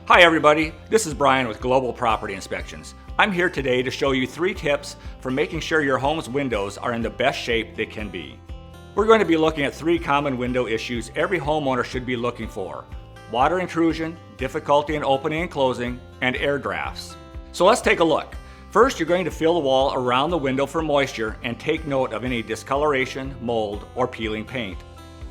Hi everybody, this is Brian with Global Property Inspections. I'm here today to show you 3 tips for making sure your home's windows are in the best shape they can be. We're going to be looking at 3 common window issues every homeowner should be looking for: water intrusion, difficulty in opening and closing, and air drafts. So let's take a look. First, you're going to feel the wall around the window for moisture and take note of any discoloration, mold, or peeling paint.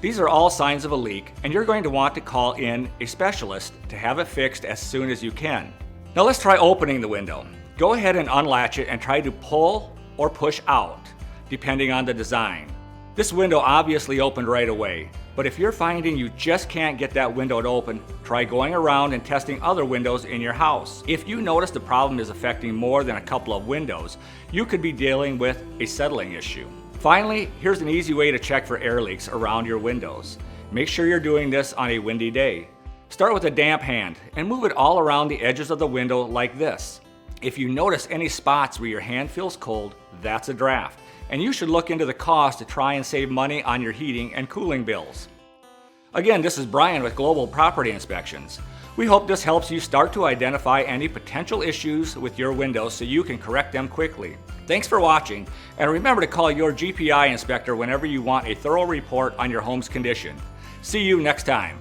These are all signs of a leak, and you're going to want to call in a specialist to have it fixed as soon as you can. Now let's try opening the window. Go ahead and unlatch it and try to pull or push out, depending on the design. This window obviously opened right away, but if you're finding you just can't get that window to open, try going around and testing other windows in your house. If you notice the problem is affecting more than a couple of windows, you could be dealing with a settling issue. Finally, here's an easy way to check for air leaks around your windows. Make sure you're doing this on a windy day. Start with a damp hand and move it all around the edges of the window like this. If you notice any spots where your hand feels cold, that's a draft, and you should look into the cost to try and save money on your heating and cooling bills. Again, this is Brian with Global Property Inspections. We hope this helps you start to identify any potential issues with your windows so you can correct them quickly. Thanks for watching, and remember to call your GPI inspector whenever you want a thorough report on your home's condition. See you next time.